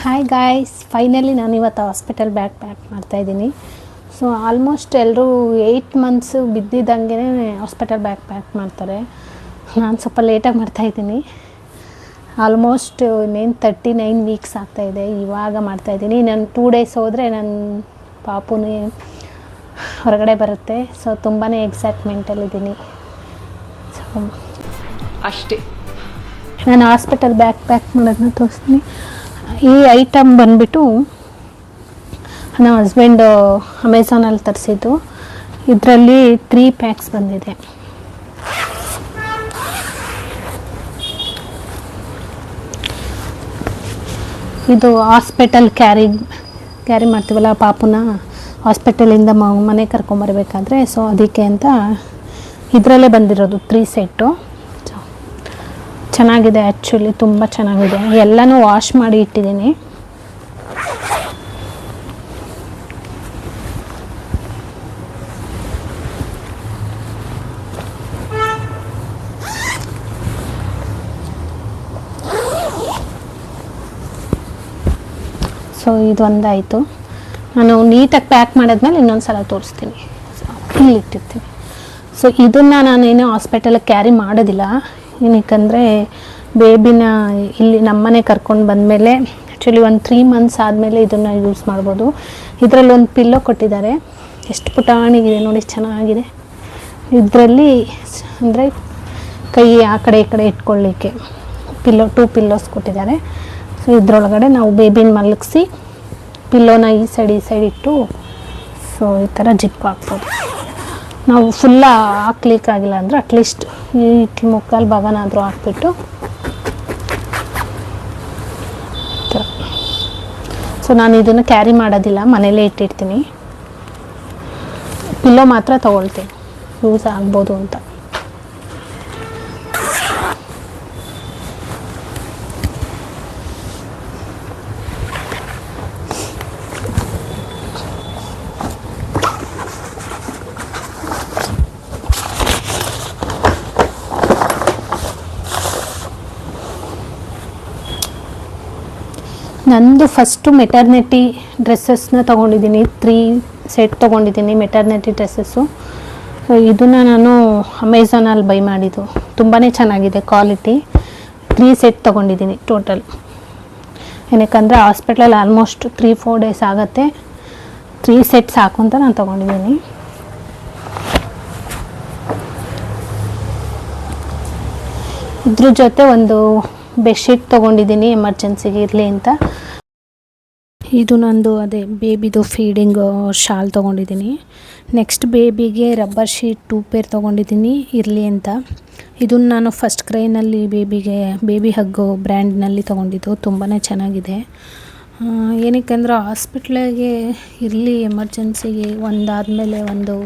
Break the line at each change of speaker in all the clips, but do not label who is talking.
Hi guys, finally ನಾನು ಇವತ್ತು hospital bag pack ಮಾಡ್ತಾಯಿದ್ದೀನಿ. ಸೊ ಆಲ್ಮೋಸ್ಟ್ ಎಲ್ಲರೂ 8 ಮಂತ್ಸು ಬಿದ್ದಿದ್ದಂಗೆ ಹಾಸ್ಪಿಟಲ್ ಬ್ಯಾಗ್ ಪ್ಯಾಕ್ ಮಾಡ್ತಾರೆ. ನಾನು ಸ್ವಲ್ಪ ಲೇಟಾಗಿ ಮಾಡ್ತಾಯಿದ್ದೀನಿ. ಆಲ್ಮೋಸ್ಟ್ ಇನ್ನೇನು 39 ವೀಕ್ಸ್ ಆಗ್ತಾಯಿದೆ, ಇವಾಗ ಮಾಡ್ತಾಯಿದ್ದೀನಿ. ನಾನು 2 ಡೇಸ್ ಹೋದರೆ ನನ್ನ ಪಾಪುನೇ ಹೊರಗಡೆ ಬರುತ್ತೆ. ಸೊ ತುಂಬಾ ಎಕ್ಸೈಟ್ಮೆಂಟಲ್ಲಿದ್ದೀನಿ. ಸೊ
ಅಷ್ಟೇ
ನಾನು ಹಾಸ್ಪಿಟಲ್ ಬ್ಯಾಗ್ ಪ್ಯಾಕ್ ಮಾಡೋದನ್ನ ತೋರಿಸ್ತೀನಿ. ಈ ಐಟಮ್ ಬಂದುಬಿಟ್ಟು ನಮ್ಮ ಹಸ್ಬೆಂಡ್ ಅಮೆಝಾನಲ್ಲಿ ತರಿಸಿದ್ದು. ಇದರಲ್ಲಿ 3 ಪ್ಯಾಕ್ಸ್ ಬಂದಿದೆ. ಇದು ಹಾಸ್ಪಿಟಲ್ ಕ್ಯಾರಿ ಮಾಡ್ತೀವಲ್ಲ ಪಾಪುನ ಹಾಸ್ಪಿಟಲಿಂದ ಮನೆ ಕರ್ಕೊಂಬರ್ಬೇಕಾದ್ರೆ, ಸೊ ಅದಕ್ಕೆ ಅಂತ ಇದರಲ್ಲೇ ಬಂದಿರೋದು 3 ಸೆಟ್ಟು. ಚೆನ್ನಾಗಿದೆ, ಆ್ಯಕ್ಚುಲಿ ತುಂಬ ಚೆನ್ನಾಗಿದೆ. ಎಲ್ಲನೂ ವಾಶ್ ಮಾಡಿ ಇಟ್ಟಿದ್ದೀನಿ. ಸೊ ಇದೊಂದಾಯಿತು. ನಾನು ನೀಟಾಗಿ ಪ್ಯಾಕ್ ಮಾಡಿದ್ಮೇಲೆ ಇನ್ನೊಂದು ಸಲ ತೋರಿಸ್ತೀನಿ. ಇಲ್ಲಿ ಇಟ್ಟಿರ್ತೀನಿ. ಸೊ ಇದನ್ನು ನಾನೇನು ಹಾಸ್ಪಿಟಲಿಗೆ ಕ್ಯಾರಿ ಮಾಡೋದಿಲ್ಲ. ಏನಕ್ಕಂದರೆ ಬೇಬಿನ ಇಲ್ಲಿ ನಮ್ಮನೆ ಕರ್ಕೊಂಡು ಬಂದಮೇಲೆ ಆ್ಯಕ್ಚುಲಿ ಒಂದು 3 ಮಂತ್ಸ್ ಆದಮೇಲೆ ಇದನ್ನು ಯೂಸ್ ಮಾಡ್ಬೋದು. ಇದರಲ್ಲಿ ಒಂದು ಪಿಲ್ಲೋ ಕೊಟ್ಟಿದ್ದಾರೆ, ಎಷ್ಟು ಪುಟಾಣಿಗಿದೆ ನೋಡಿ, ಚೆನ್ನಾಗಿದೆ. ಇದರಲ್ಲಿ ಅಂದರೆ ಕೈ ಆ ಕಡೆ ಈ ಕಡೆ ಇಟ್ಕೊಳ್ಳಿಕ್ಕೆ 2 ಪಿಲ್ಲೋಸ್ ಕೊಟ್ಟಿದ್ದಾರೆ. ಸೊ ಇದರೊಳಗಡೆ ನಾವು ಬೇಬಿನ ಮಲಗಿಸಿ ಪಿಲ್ಲೋನ ಈ ಸೈಡ್ ಇಟ್ಟು ಸೊ ಈ ಥರ ಜಿಪ್ ಹಾಕ್ಬೋದು. ನಾವು ಫುಲ್ಲ ಹಾಕ್ಲಿಕ್ಕಾಗಿಲ್ಲ ಅಂದರೆ ಅಟ್ಲೀಸ್ಟ್ ಈ ಮುಕ್ಕಾಲು ಭಾಗನಾದರೂ ಹಾಕ್ಬಿಟ್ಟು ಸೊ ನಾನು ಇದನ್ನು ಕ್ಯಾರಿ ಮಾಡೋದಿಲ್ಲ, ಮನೇಲೇ ಇಟ್ಟಿರ್ತೀನಿ. ಪಿಲ್ಲೋ ಮಾತ್ರ ತೊಗೊಳ್ತೀನಿ, ಯೂಸ್ ಆಗ್ಬೋದು ಅಂತ. ನಂದು ಫಸ್ಟು ಮೆಟರ್ನಿಟಿ ಡ್ರೆಸ್ಸಸ್ನ ತೊಗೊಂಡಿದ್ದೀನಿ. 3 ಸೆಟ್ ತೊಗೊಂಡಿದ್ದೀನಿ ಮೆಟರ್ನಿಟಿ ಡ್ರೆಸ್ಸಸ್ಸು. ಇದನ್ನು ನಾನು ಅಮೆಝಾನಲ್ಲಿ ಬೈ ಮಾಡಿದ್ದು. ತುಂಬಾ ಚೆನ್ನಾಗಿದೆ ಕ್ವಾಲಿಟಿ. 3 ಸೆಟ್ ತೊಗೊಂಡಿದ್ದೀನಿ ಟೋಟಲ್. ಏನಕ್ಕಂದರೆ ಹಾಸ್ಪಿಟ್ಲಲ್ಲಿ ಆಲ್ಮೋಸ್ಟ್ 3-4 ಡೇಸ್ ಆಗುತ್ತೆ. 3 ಸೆಟ್ ಸಾಕು ಅಂತ ನಾನು ತೊಗೊಂಡಿದ್ದೀನಿ. ಇದ್ರ ಜೊತೆ ಒಂದು ಬೆಡ್ಶೀಟ್ ತೊಗೊಂಡಿದ್ದೀನಿ, ಎಮರ್ಜೆನ್ಸಿಗೆ ಇರಲಿ ಅಂತ. ಇದು ನಂದು ಅದೇ ಬೇಬಿದು ಫೀಡಿಂಗ್ ಶಾಲ್ ತೊಗೊಂಡಿದ್ದೀನಿ. ನೆಕ್ಸ್ಟ್ ಬೇಬಿಗೆ ರಬ್ಬರ್ ಶೀಟ್ 2 ಪೇರ್ ತೊಗೊಂಡಿದ್ದೀನಿ ಇರಲಿ ಅಂತ. ಇದನ್ನು ನಾನು ಫಸ್ಟ್ ಕ್ರೈನಲ್ಲಿ ಬೇಬಿ ಹಗ್ಗು ಬ್ರ್ಯಾಂಡ್ನಲ್ಲಿ ತೊಗೊಂಡಿದ್ದು. ತುಂಬಾ ಚೆನ್ನಾಗಿದೆ. ಏನಕ್ಕೆಂದ್ರೆ ಹಾಸ್ಪಿಟ್ಲಿಗೆ ಇರಲಿ ಎಮರ್ಜೆನ್ಸಿಗೆ ಒಂದಾದಮೇಲೆ ಒಂದು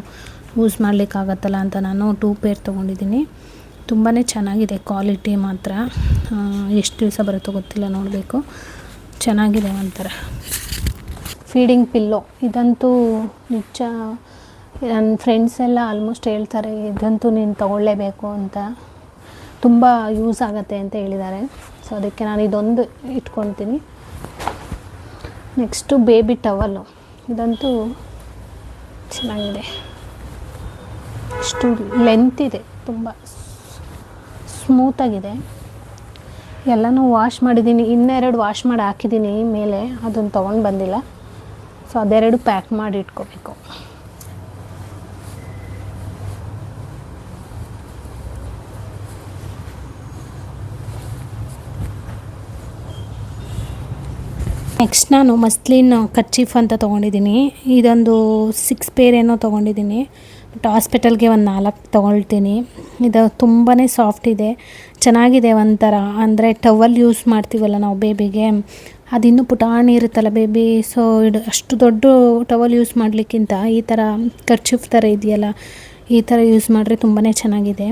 ಯೂಸ್ ಮಾಡಲಿಕ್ಕಾಗತ್ತಲ್ಲ ಅಂತ ನಾನು 2 ಪೇರ್ ತೊಗೊಂಡಿದ್ದೀನಿ. ತುಂಬಾ ಚೆನ್ನಾಗಿದೆ ಕ್ವಾಲಿಟಿ ಮಾತ್ರ. ಎಷ್ಟು ದಿವಸ ಬರುತ್ತೋ ಗೊತ್ತಿಲ್ಲ, ನೋಡಬೇಕು. ಚೆನ್ನಾಗಿದೆ ಒಂಥರ. ಫೀಡಿಂಗ್ ಪಿಲ್ಲೋ ಇದಂತೂ ನಿಜ, ನನ್ನ ಫ್ರೆಂಡ್ಸ್ ಎಲ್ಲ ಆಲ್ಮೋಸ್ಟ್ ಹೇಳ್ತಾರೆ ಇದಂತೂ ನೀನು ತೊಗೊಳ್ಳೇಬೇಕು ಅಂತ, ತುಂಬ ಯೂಸ್ ಆಗುತ್ತೆ ಅಂತ ಹೇಳಿದ್ದಾರೆ. ಸೊ ಅದಕ್ಕೆ ನಾನು ಇದೊಂದು ಇಟ್ಕೊತೀನಿ. ನೆಕ್ಸ್ಟು ಬೇಬಿ ಟವಲ್ಲು, ಇದಂತೂ ಚೆನ್ನಾಗಿದೆ. ಇಷ್ಟು ಲೆಂತ್ ಇದೆ, ತುಂಬ ಸ್ಮೂತಾಗಿದೆ. ಎಲ್ಲನೂ ವಾಶ್ ಮಾಡಿದ್ದೀನಿ. ಇನ್ನೆರಡು ವಾಶ್ ಮಾಡಿ ಹಾಕಿದ್ದೀನಿ ಮೇಲೆ, ಅದನ್ನು ತೊಗೊಂಡು ಬಂದಿಲ್ಲ. ಸೊ ಅದೆರಡು ಪ್ಯಾಕ್ ಮಾಡಿ ಇಟ್ಕೋಬೇಕು. ನೆಕ್ಸ್ಟ್ ನಾನು ಮಸ್ಲಿನ್ ಕರ್ಚೀಫ್ ಅಂತ ತೊಗೊಂಡಿದ್ದೀನಿ. ಇದೊಂದು 6 ಪೇರ್ ಏನೋ ತೊಗೊಂಡಿದ್ದೀನಿ. ಬಟ್ ಹಾಸ್ಪಿಟಲ್ಗೆ ಒಂದು 4 ತೊಗೊಳ್ತೀನಿ. ಇದು ತುಂಬಾ ಸಾಫ್ಟ್ ಇದೆ, ಚೆನ್ನಾಗಿದೆ ಒಂಥರ. ಅಂದರೆ ಟವಲ್ ಯೂಸ್ ಮಾಡ್ತೀವಲ್ಲ ನಾವು ಬೇಬಿಗೆ, ಅದಿನ್ನೂ ಪುಟಾಣಿ ಇರುತ್ತಲ್ಲ ಬೇಬಿ. ಸೊ ಅಷ್ಟು ದೊಡ್ಡ ಟವಲ್ ಯೂಸ್ ಮಾಡಲಿಕ್ಕಿಂತ ಈ ಥರ ಕರ್ಚೀಫ್ ಥರ ಇದೆಯಲ್ಲ, ಈ ಥರ ಯೂಸ್ ಮಾಡಿದ್ರೆ ತುಂಬಾ ಚೆನ್ನಾಗಿದೆ.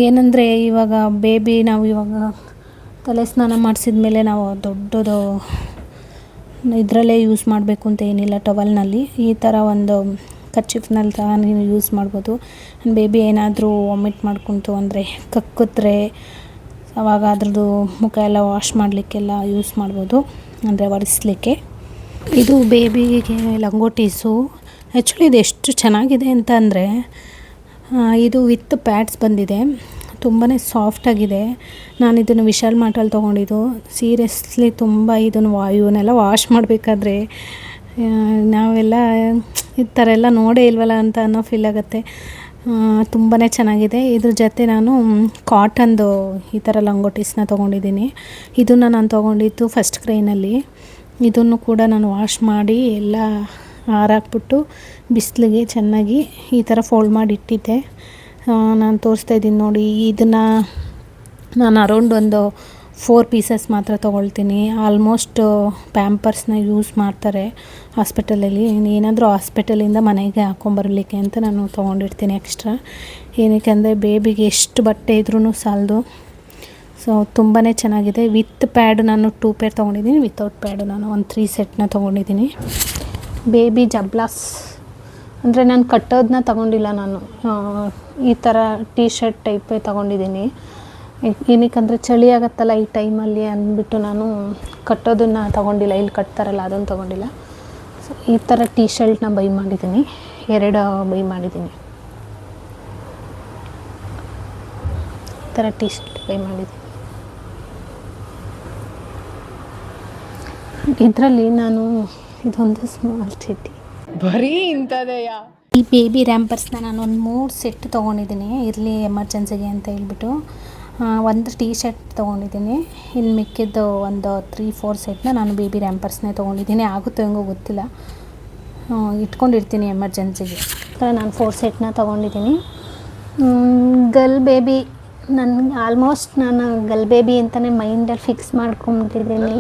ಏನಂದರೆ ಇವಾಗ ಬೇಬಿ ನಾವು ಇವಾಗ ತಲೆ ಸ್ನಾನ ಮಾಡಿಸಿದ ಮೇಲೆ ನಾವು ದೊಡ್ಡದು ಇದರಲ್ಲೇ ಯೂಸ್ ಮಾಡಬೇಕು ಅಂತ ಏನಿಲ್ಲ. ಟವಲ್ನಲ್ಲಿ ಈ ಥರ ಒಂದು ಕರ್ಚೀಫ್ನಲ್ಲಿ ಸಹ ನೀವು ಯೂಸ್ ಮಾಡ್ಬೋದು. ಬೇಬಿ ಏನಾದರೂ ವಾಮಿಟ್ ಮಾಡ್ಕೊತು ಅಂದರೆ, ಕಕ್ಕಿದ್ರೆ ಆವಾಗ ಅದ್ರದ್ದು ಮುಖ ಎಲ್ಲ ವಾಶ್ ಮಾಡಲಿಕ್ಕೆಲ್ಲ ಯೂಸ್ ಮಾಡ್ಬೋದು, ಅಂದರೆ ಒರೆಸ್ಲಿಕ್ಕೆ. ಇದು ಬೇಬಿಗೆ ಲಂಗೋಟೀಸು. ಆ್ಯಕ್ಚುಲಿ ಇದು ಎಷ್ಟು ಚೆನ್ನಾಗಿದೆ ಅಂತ ಅಂದರೆ, ಇದು ವಿತ್ ಪ್ಯಾಡ್ಸ್ ಬಂದಿದೆ, ತುಂಬಾ ಸಾಫ್ಟಾಗಿದೆ. ನಾನು ಇದನ್ನು ವಿಶಾಲ್ ಮಾರ್ಟಲ್ಲಿ ತೊಗೊಂಡಿದ್ದು. ಸೀರಿಯಸ್ಲಿ ತುಂಬ ಇವನ್ನೆಲ್ಲ ವಾಶ್ ಮಾಡಬೇಕಾದ್ರೆ ನಾವೆಲ್ಲ ಈ ಥರ ಎಲ್ಲ ನೋಡೇ ಇಲ್ವಲ್ಲ ಅಂತ ಅನ್ನೋ ಫೀಲ್ ಆಗುತ್ತೆ. ತುಂಬಾ ಚೆನ್ನಾಗಿದೆ. ಇದ್ರ ಜೊತೆ ನಾನು ಕಾಟನ್ದು ಈ ಥರ ಲಂಗೋಟೀಸ್ನ ತೊಗೊಂಡಿದ್ದೀನಿ. ಇದನ್ನು ನಾನು ತೊಗೊಂಡಿದ್ದು ಫಸ್ಟ್ ಕ್ರೈನಲ್ಲಿ. ಇದನ್ನು ಕೂಡ ನಾನು ವಾಶ್ ಮಾಡಿ ಎಲ್ಲ ಹಾರಾಕ್ಬಿಟ್ಟು ಬಿಸಿಲಿಗೆ ಚೆನ್ನಾಗಿ ಈ ಥರ ಫೋಲ್ಡ್ ಮಾಡಿ ಇಟ್ಟಿದ್ದೆ. ನಾನು ತೋರಿಸ್ತಾ ಇದ್ದೀನಿ ನೋಡಿ. ಇದನ್ನು ನಾನು ಅರೌಂಡ್ ಒಂದು 4 ಪೀಸಸ್ ಮಾತ್ರ ತೊಗೊಳ್ತೀನಿ. ಆಲ್ಮೋಸ್ಟ್ ಪ್ಯಾಂಪರ್ಸ್ನ ಯೂಸ್ ಮಾಡ್ತಾರೆ ಹಾಸ್ಪಿಟಲಲ್ಲಿ. ಏನಾದರೂ ಹಾಸ್ಪಿಟಲಿಂದ ಮನೆಗೆ ಹಾಕ್ಕೊಂಬರ್ಲಿಕ್ಕೆ ಅಂತ ನಾನು ತೊಗೊಂಡಿರ್ತೀನಿ ಎಕ್ಸ್ಟ್ರಾ. ಏನಕ್ಕೆ ಅಂದರೆ ಬೇಬಿಗೆ ಎಷ್ಟು ಬಟ್ಟೆ ಇದ್ರೂ ಸಾಲದು. ಸೊ ತುಂಬಾ ಚೆನ್ನಾಗಿದೆ. ವಿತ್ ಪ್ಯಾಡ್ ನಾನು 2 ಪೇರ್ ತೊಗೊಂಡಿದ್ದೀನಿ, ವಿತೌಟ್ ಪ್ಯಾಡು ನಾನು ಒಂದು 3 ಸೆಟ್ನ ತೊಗೊಂಡಿದ್ದೀನಿ. ಬೇಬಿ ಜಬ್ಲಾಸ್ ಅಂದರೆ ನಾನು ಕಟ್ಟೋದನ್ನ ತೊಗೊಂಡಿಲ್ಲ, ನಾನು ಈ ಥರ ಟೀ ಶರ್ಟ್ ಟೈಪೇ ತೊಗೊಂಡಿದ್ದೀನಿ. ಏನಕ್ಕಂದರೆ ಚಳಿ ಆಗುತ್ತಲ್ಲ ಈ ಟೈಮಲ್ಲಿ ಅಂದ್ಬಿಟ್ಟು ನಾನು ಕಟ್ಟೋದನ್ನು ತೊಗೊಂಡಿಲ್ಲ, ಇಲ್ಲಿ ಕಟ್ತಾರಲ್ಲ ಅದನ್ನು ತೊಗೊಂಡಿಲ್ಲ. ಸೊ ಈ ಥರ ಟೀ ಶರ್ಟ್ನ ಬೈ ಮಾಡಿದ್ದೀನಿ, 2 ಬೈ ಮಾಡಿದ್ದೀನಿ. ಈ ಥರ ಟೀ ಶರ್ಟ್ ಬೈ ಮಾಡಿದ್ದೀನಿ. ಇದರಲ್ಲಿ ನಾನು ಇದೊಂದು ಸ್ಮಾಲ್ ಚಡ್ಡಿ,
ಬರೀ ಇಂಥದೆಯಾ.
ಈ ಬೇಬಿ ರ್ಯಾಂಪರ್ಸ್ನ ನಾನು ಒಂದು 3 ಸೆಟ್ ತೊಗೊಂಡಿದ್ದೀನಿ, ಇರಲಿ ಎಮರ್ಜೆನ್ಸಿಗೆ ಅಂತ ಹೇಳ್ಬಿಟ್ಟು. ಒಂದು ಟೀ ಶರ್ಟ್ ತೊಗೊಂಡಿದ್ದೀನಿ. ಇನ್ನು ಮಿಕ್ಕಿದ್ದು ಒಂದು 3-4 ಸೆಟ್ನ ನಾನು ಬೇಬಿ ರ್ಯಾಂಪರ್ಸ್ನೇ ತೊಗೊಂಡಿದ್ದೀನಿ. ಆಗುತ್ತೋ ಹೆಂಗೋ ಗೊತ್ತಿಲ್ಲ, ಇಟ್ಕೊಂಡಿರ್ತೀನಿ ಎಮರ್ಜೆನ್ಸಿಗೆ. ನಾನು 4 ಸೆಟ್ನ ತೊಗೊಂಡಿದ್ದೀನಿ. ಗರ್ಲ್ ಬೇಬಿ ನನಗೆ ಆಲ್ಮೋಸ್ಟ್ ನಾನು ಗರ್ಲ್ ಬೇಬಿ ಅಂತಲೇ ಮೈಂಡಲ್ಲಿ ಫಿಕ್ಸ್ ಮಾಡ್ಕೊಂಡಿದ್ದೀನಿ.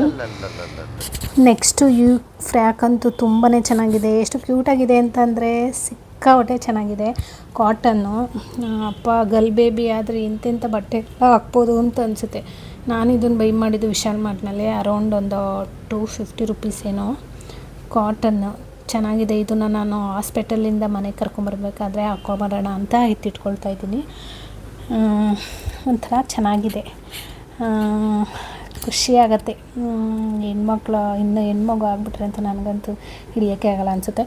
ನೆಕ್ಸ್ಟು ಫ್ರ್ಯಾಕ್ ಅಂತೂ ತುಂಬಾ ಚೆನ್ನಾಗಿದೆ. ಎಷ್ಟು ಕ್ಯೂಟಾಗಿದೆ ಅಂತಂದರೆ ಸಿಕ್ಕಾಪಟ್ಟೆ ಚೆನ್ನಾಗಿದೆ. ಕಾಟನ್ನು. ಅಪ್ಪ ಗರ್ಲ್ ಬೇಬಿ ಆದರೆ ಇಂತೆಂಥ ಬಟ್ಟೆ ಹಾಕ್ಬೋದು ಅಂತ ಅನಿಸುತ್ತೆ. ನಾನು ಇದನ್ನು ಬೈ ಮಾಡಿದ್ದು ವಿಶಾಲ್ ಮಾರ್ಟ್ನಲ್ಲಿ, ಅರೌಂಡ್ ಒಂದು 250 ರುಪೀಸ್ ಏನೋ. ಕಾಟನ್ನು ಚೆನ್ನಾಗಿದೆ. ಇದನ್ನು ನಾನು ಹಾಸ್ಪಿಟಲಿಂದ ಮನೆಗೆ ಕರ್ಕೊಂಬರ್ಬೇಕಾದ್ರೆ ಹಾಕ್ಕೊಂಬರೋಣ ಅಂತ ಎತ್ತಿಟ್ಕೊಳ್ತಾ ಇದ್ದೀನಿ. ಒಂಥರ ಚೆನ್ನಾಗಿದೆ, ಖುಷಿಯಾಗತ್ತೆ. ಹೆಣ್ಮಕ್ಳು ಇನ್ನೂ ಹೆಣ್ಮಗು ಆಗಿಬಿಟ್ರೆ ಅಂತ ನನಗಂತೂ ಹಿಡಿಯೋಕ್ಕೆ ಆಗಲ್ಲ ಅನಿಸುತ್ತೆ.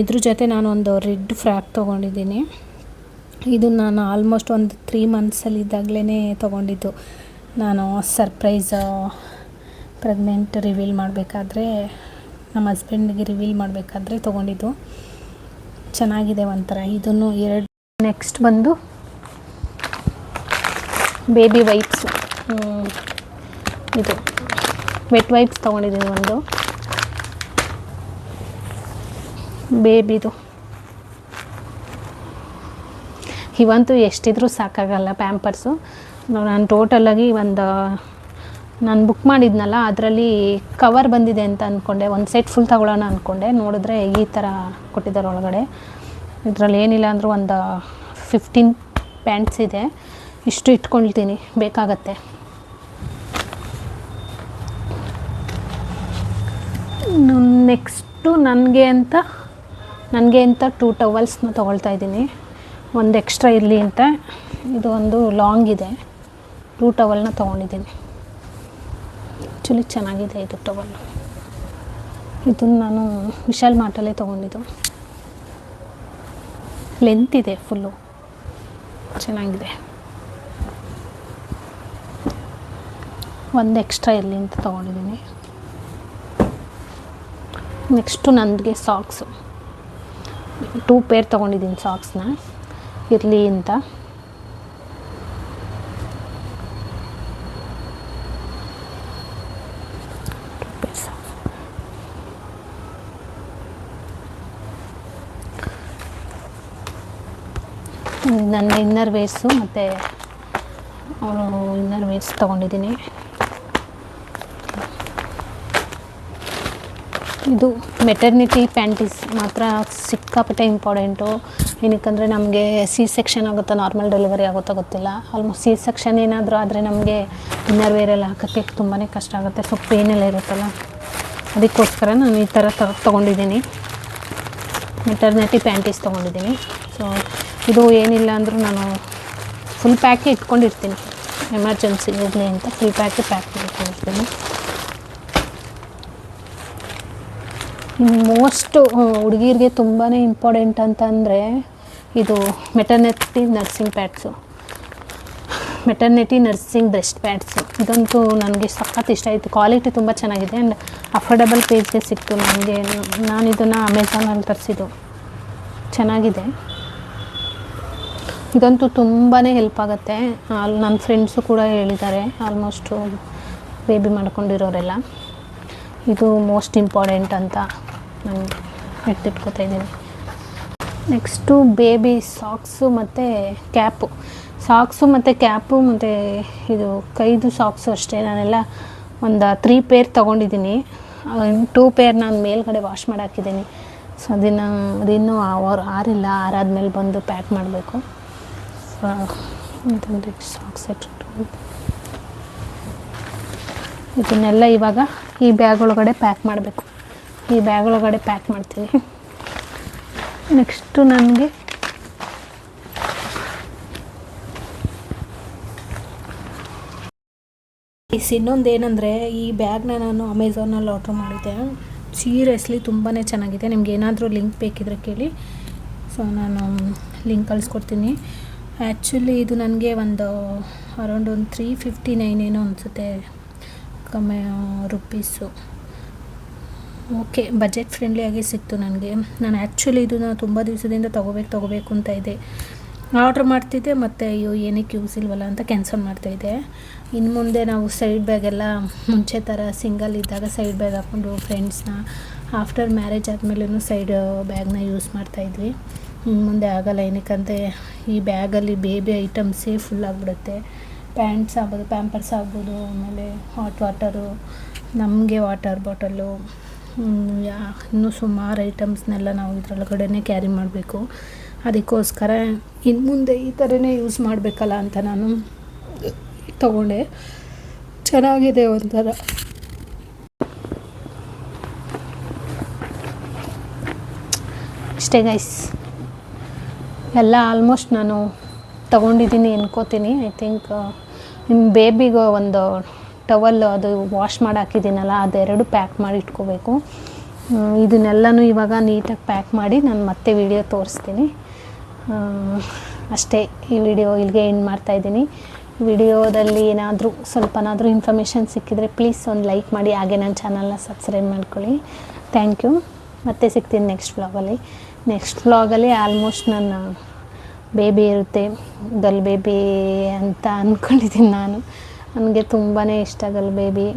ಇದ್ರ ಜೊತೆ ನಾನು ಒಂದು ರೆಡ್ ಫ್ರಾಕ್ ತೊಗೊಂಡಿದ್ದೀನಿ. ಇದು ನಾನು ಆಲ್ಮೋಸ್ಟ್ ಒಂದು 3 ಮಂತ್ಸಲ್ಲಿದ್ದಾಗಲೇ ತೊಗೊಂಡಿದ್ದು. ನಾನು ಸರ್ಪ್ರೈಸ್ ಪ್ರೆಗ್ನೆಂಟ್ ರಿವೀಲ್ ಮಾಡಬೇಕಾದ್ರೆ, ನಮ್ಮ ಹಸ್ಬೆಂಡ್ಗೆ ರಿವೀಲ್ ಮಾಡಬೇಕಾದ್ರೆ ತೊಗೊಂಡಿದ್ದು. ಚೆನ್ನಾಗಿದೆ ಒಂಥರ. ಇದನ್ನು 2. ನೆಕ್ಸ್ಟ್ ಬಂದು ಬೇಬಿ ವೈಪ್ಸು. ಇದು ವೆಟ್ ವೈಪ್ಸ್ ತೊಗೊಂಡಿದ್ದೀನಿ ಒಂದು ಬೇಬಿದು. ಇವಂತೂ ಎಷ್ಟಿದ್ರೂ ಸಾಕಾಗಲ್ಲ ಪ್ಯಾಂಪರ್ಸು. ನಾನು ಟೋಟಲಾಗಿ ನಾನು ಬುಕ್ ಮಾಡಿದ್ನಲ್ಲ ಅದರಲ್ಲಿ ಕವರ್ ಬಂದಿದೆ ಅಂತ ಅಂದ್ಕೊಂಡೆ, ಒಂದು ಸೆಟ್ ಫುಲ್ ತಗೊಳ್ಳೋಣ ಅಂದ್ಕೊಂಡೆ. ನೋಡಿದ್ರೆ ಈ ಥರ ಕೊಟ್ಟಿದ್ದಾರೆ ಒಳಗಡೆ. ಇದರಲ್ಲಿ ಏನಿಲ್ಲ ಅಂದರೂ ಒಂದು 15 ಪ್ಯಾಂಟ್ಸ್ ಇದೆ. ಇಷ್ಟು ಇಟ್ಕೊಳ್ತೀನಿ, ಬೇಕಾಗತ್ತೆ. ನೆಕ್ಸ್ಟು ನನಗೆ ಅಂತ 2 ಟವಲ್ಸ್ನ ತೊಗೊಳ್ತಾ ಇದ್ದೀನಿ, ಒಂದು ಎಕ್ಸ್ಟ್ರಾ ಇರಲಿ ಅಂತ. ಇದು ಒಂದು ಲಾಂಗ್ ಇದೆ, 2 ಟವಲ್ನ ತೊಗೊಂಡಿದ್ದೀನಿ. ಆ್ಯಕ್ಚುಲಿ ಚೆನ್ನಾಗಿದೆ ಇದು ಟವಲ್. ಇದನ್ನು ನಾನು ವಿಶಾಲ್ ಮಾರ್ಟಲ್ಲೇ ತೊಗೊಂಡಿದ್ದು. ಲೆಂತ್ ಇದೆ, ಫುಲ್ಲು ಚೆನ್ನಾಗಿದೆ. ಒಂದು ಎಕ್ಸ್ಟ್ರಾ ಇರಲಿ ಅಂತ ತೊಗೊಂಡಿದ್ದೀನಿ. ನೆಕ್ಸ್ಟು ನನಗೆ ಸಾಕ್ಸು 2 ಪೇರ್ ತೊಗೊಂಡಿದ್ದೀನಿ ಸಾಕ್ಸ್ನ, ಇರಲಿ ಅಂತ. ನನ್ನ ಇನ್ನರ್ ವೇರ್ಸು ಮತ್ತು ಇನ್ನರ್ ವೇರ್ಸ್ ತೊಗೊಂಡಿದ್ದೀನಿ. ಇದು ಮೆಟರ್ನಿಟಿ ಪ್ಯಾಂಟೀಸ್ ಮಾತ್ರ ಸಿಕ್ಕಾಪಟ್ಟೆ ಇಂಪಾರ್ಟೆಂಟು. ಏನಕ್ಕಂದರೆ ನಮಗೆ ಸೆಕ್ಷನ್ ಆಗುತ್ತಾ ನಾರ್ಮಲ್ ಡೆಲಿವರಿ ಆಗುತ್ತಾ ಗೊತ್ತಿಲ್ಲ. ಆಲ್ಮೋಸ್ಟ್ ಸೆಕ್ಷನ್ ಏನಾದರೂ ಆದರೆ ನಮಗೆ ಇನ್ನರ್ ವೇರೆಲ್ಲ ಹಾಕೋಕ್ಕೆ ತುಂಬಾ ಕಷ್ಟ ಆಗುತ್ತೆ, ಸೊ ಪೇನೆಲ್ಲ ಇರುತ್ತಲ್ಲ. ಅದಕ್ಕೋಸ್ಕರ ನಾನು ಈ ಥರ ತೊಗೊಂಡಿದ್ದೀನಿ. ಮೆಟರ್ನಿಟಿ ಪ್ಯಾಂಟೀಸ್ ತೊಗೊಂಡಿದ್ದೀನಿ. ಸೊ ಇದು ಏನಿಲ್ಲ ಅಂದರೂ ನಾನು ಫುಲ್ ಪ್ಯಾಕೇ ಇಟ್ಕೊಂಡಿರ್ತೀನಿ. ಎಮರ್ಜೆನ್ಸಿ ಇರಲಿ ಅಂತ ಫುಲ್ ಪ್ಯಾಕ್ ಮಾಡ್ಕೊಂಡಿರ್ತೀನಿ. ಮೋಸ್ಟು ಹುಡುಗಿರಿಗೆ ತುಂಬಾ ಇಂಪಾರ್ಟೆಂಟ್ ಅಂತಂದರೆ ಇದು maternity nursing pads, maternity nursing breast pads. ಇದಂತೂ ನನಗೆ ಸಖತ್ ಇಷ್ಟ ಆಯಿತು. ಕ್ವಾಲಿಟಿ ತುಂಬ ಚೆನ್ನಾಗಿದೆ ಆ್ಯಂಡ್ ಅಫೋರ್ಡಬಲ್ ಪ್ರೈಸ್ಗೆ ಸಿಕ್ತು ನನಗೆ. ನಾನು ಇದನ್ನು ಅಮೆಝಾನಲ್ಲಿ ತರಿಸಿದ್ದು. ಚೆನ್ನಾಗಿದೆ. ಇದಂತೂ ತುಂಬಾ ಹೆಲ್ಪ್ ಆಗುತ್ತೆ. ಅಲ್ಲಿ ನನ್ನ ಫ್ರೆಂಡ್ಸು ಕೂಡ ಹೇಳಿದ್ದಾರೆ, ಆಲ್ಮೋಸ್ಟು ಬೇಬಿ ಮಾಡ್ಕೊಂಡಿರೋರೆಲ್ಲ ಇದು ಮೋಸ್ಟ್ ಇಂಪಾರ್ಟೆಂಟ್ ಅಂತ ನಾನು ಎತ್ತಿಟ್ಕೋತಾ ಇದ್ದೀನಿ. ನೆಕ್ಸ್ಟು ಬೇಬಿ ಸಾಕ್ಸು ಮತ್ತು ಕ್ಯಾಪು. ಸಾಕ್ಸು ಮತ್ತು ಕ್ಯಾಪು ಮತ್ತು ಇದು ಕೈದು ಸಾಕ್ಸು ಅಷ್ಟೇ. ನಾನೆಲ್ಲ ಒಂದು 3 ಪೇರ್ ತೊಗೊಂಡಿದ್ದೀನಿ. 2 ಪೇರ್ ನಾನು ಮೇಲ್ಗಡೆ ವಾಶ್ ಮಾಡಿ ಹಾಕಿದ್ದೀನಿ. ಸೊ ಅದಿನ್ನೂ ಆರಿಲ್ಲ. ಆರಾದ್ಮೇಲೆ ಬಂದು ಪ್ಯಾಕ್ ಮಾಡಬೇಕು. ಸಾಕ್ಸ್ ಇದನ್ನೆಲ್ಲ ಇವಾಗ ಈ ಬ್ಯಾಗ್ ಒಳಗಡೆ ಪ್ಯಾಕ್ ಮಾಡಬೇಕು. ಈ ಬ್ಯಾಗ್ ಒಳಗಡೆ ಪ್ಯಾಕ್ ಮಾಡ್ತೀನಿ. ನೆಕ್ಸ್ಟು ನನಗೆ ಇನ್ನೊಂದು ಏನಂದರೆ, ಈ ಬ್ಯಾಗ್ನ ನಾನು ಅಮೆಝಾನಲ್ಲಿ ಆರ್ಡ್ರ್ ಮಾಡಿದ್ದೆ. ಸೀರಿಯಸ್ಲಿ ತುಂಬಾ ಚೆನ್ನಾಗಿದೆ. ನಿಮ್ಗೆ ಏನಾದರೂ ಲಿಂಕ್ ಬೇಕಿದ್ರೆ ಕೇಳಿ. ಸೊ ನಾನು ಲಿಂಕ್ ಕಳಿಸ್ಕೊಡ್ತೀನಿ. ಆ್ಯಕ್ಚುಲಿ ಇದು ನನಗೆ ಅರೌಂಡ್ 359 ಏನೋ ಅನಿಸುತ್ತೆ ಕಮ್ಮಿ ರುಪೀಸು. ಓಕೆ, ಬಜೆಟ್ ಫ್ರೆಂಡ್ಲಿಯಾಗಿ ಸಿಕ್ತು ನನಗೆ. ನಾನು ಆ್ಯಕ್ಚುಲಿ ಇದನ್ನು ತುಂಬ ದಿವಸದಿಂದ ತೊಗೋಬೇಕು ಅಂತ ಇದೆ. ಆರ್ಡ್ರ್ ಮಾಡ್ತಿದ್ದೆ, ಮತ್ತು ಅಯ್ಯೋ ಏನಕ್ಕೆ ಯೂಸ್ ಇಲ್ವಲ್ಲ ಅಂತ ಕ್ಯಾನ್ಸಲ್ ಮಾಡ್ತಾಯಿದ್ದೆ. ಇನ್ನು ಮುಂದೆ ನಾವು ಸೈಡ್ ಬ್ಯಾಗೆಲ್ಲ ಮುಂಚೆ ಥರ ಸಿಂಗಲ್ ಇದ್ದಾಗ ಸೈಡ್ ಬ್ಯಾಗ್ ಹಾಕ್ಕೊಂಡು ಫ್ರೆಂಡ್ಸ್ನ, ಆಫ್ಟರ್ ಮ್ಯಾರೇಜ್ ಆದಮೇಲೂ ಸೈಡ್ ಬ್ಯಾಗ್ನ ಯೂಸ್ ಮಾಡ್ತಾಯಿದ್ವಿ. ಇನ್ನು ಮುಂದೆ ಆಗೋಲ್ಲ. ಏನಕ್ಕಂದರೆ ಈ ಬ್ಯಾಗಲ್ಲಿ ಬೇಬಿ ಐಟಮ್ಸೇ ಫುಲ್ ಆಗಿಬಿಡುತ್ತೆ. ಪ್ಯಾಂಟ್ಸ್ ಆಗ್ಬೋದು, ಪ್ಯಾಂಪರ್ಸ್ ಆಗ್ಬೋದು, ಆಮೇಲೆ ಹಾಟ್ ವಾಟರು, ನಮಗೆ ವಾಟರ್ ಬಾಟಲು, ಇನ್ನೂ ಸುಮಾರು ಐಟಮ್ಸ್ನೆಲ್ಲ ನಾವು ಇದರೊಳಗಡೆ ಕ್ಯಾರಿ ಮಾಡಬೇಕು. ಅದಕ್ಕೋಸ್ಕರ ಇನ್ನು ಮುಂದೆ ಈ ಥರನೇ ಯೂಸ್ ಮಾಡಬೇಕಲ್ಲ ಅಂತ ನಾನು ತಗೊಂಡೆ. ಚೆನ್ನಾಗಿದೆ ಒಂಥರ. ಇಷ್ಟೇ ಗೈಸ್, ಎಲ್ಲ ಆಲ್ಮೋಸ್ಟ್ ನಾನು ತೊಗೊಂಡಿದ್ದೀನಿ ಅನ್ಕೋತೀನಿ. ಐ ಥಿಂಕ್ ನಿಮ್ಮ ಬೇಬಿಗೆ ಒಂದು ಟವಲ್ ಅದು ವಾಶ್ ಮಾಡಿ ಹಾಕಿದ್ದೀನಲ್ಲ, ಅದೆರಡು ಪ್ಯಾಕ್ ಮಾಡಿ ಇಟ್ಕೋಬೇಕು. ಇದನ್ನೆಲ್ಲನೂ ಇವಾಗ ನೀಟಾಗಿ ಪ್ಯಾಕ್ ಮಾಡಿ ನಾನು ಮತ್ತೆ ವಿಡಿಯೋ ತೋರಿಸ್ತೀನಿ. ಅಷ್ಟೇ, ಈ ವಿಡಿಯೋ ಇಲ್ಲಿಗೆ ಎಂಡ್ ಮಾಡ್ತಾಯಿದ್ದೀನಿ. ವಿಡಿಯೋದಲ್ಲಿ ಏನಾದರೂ ಸ್ವಲ್ಪನಾದರೂ ಇನ್ಫಾರ್ಮೇಷನ್ ಸಿಕ್ಕಿದರೆ ಪ್ಲೀಸ್ ಒಂದು ಲೈಕ್ ಮಾಡಿ, ಹಾಗೆ ನನ್ನ ಚಾನಲ್ನ ಸಬ್ಸ್ಕ್ರೈಬ್ ಮಾಡ್ಕೊಳ್ಳಿ. Thank you. ಮತ್ತೆ ಸಿಗ್ತೀನಿ ನೆಕ್ಸ್ಟ್ ವ್ಲಾಗಲ್ಲಿ. ಆಲ್ಮೋಸ್ಟ್ ನನ್ನ ಬೇಬಿ ಇರುತ್ತೆ, ಗರ್ಲ್ ಬೇಬಿ ಅಂತ ಅಂದ್ಕೊಂಡಿದ್ದೀನಿ ನಾನು. ನನಗೆ ತುಂಬಾ ಇಷ್ಟ ಗರ್ಲ್ ಬೇಬಿ.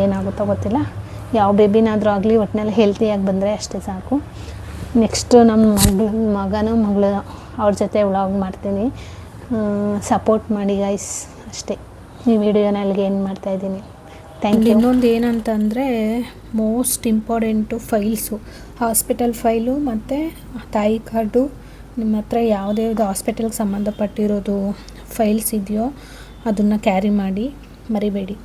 ಏನಾಗುತ್ತೋ ಗೊತ್ತಿಲ್ಲ. ಯಾವ ಬೇಬಿನಾದರೂ ಆಗಲಿ ಒಟ್ಟಿನಲ್ಲಿ ಹೆಲ್ತಿಯಾಗಿ ಬಂದರೆ ಅಷ್ಟೇ ಸಾಕು. ನೆಕ್ಸ್ಟು ನಮ್ಮ ಮಗನೂ ಮಗಳು ಅವ್ರ ಜೊತೆ ವ್ಲಾಗ್ ಮಾಡ್ತೀನಿ. ಸಪೋರ್ಟ್ ಮಾಡಿ ಗೈಸ್. ಅಷ್ಟೇ, ಈ ವಿಡಿಯೋನ ಅಲ್ಲಿಗೆ ಏನು ಮಾಡ್ತಾಯಿದ್ದೀನಿ. Thank you. ಇನ್ನೊಂದು ಏನಂತಂದರೆ, most important files, hospital file ಮತ್ತು ತಾಯಿ ಕಾರ್ಡು. ನಿಮ್ಮ ಹತ್ರ ಯಾವುದೇ ಹಾಸ್ಪಿಟಲ್ಗೆ ಸಂಬಂಧಪಟ್ಟಿರೋದು ಫೈಲ್ಸ್ ಇದೆಯೋ ಅದನ್ನು ಕ್ಯಾರಿ ಮಾಡಿ, ಮರಿಬೇಡಿ.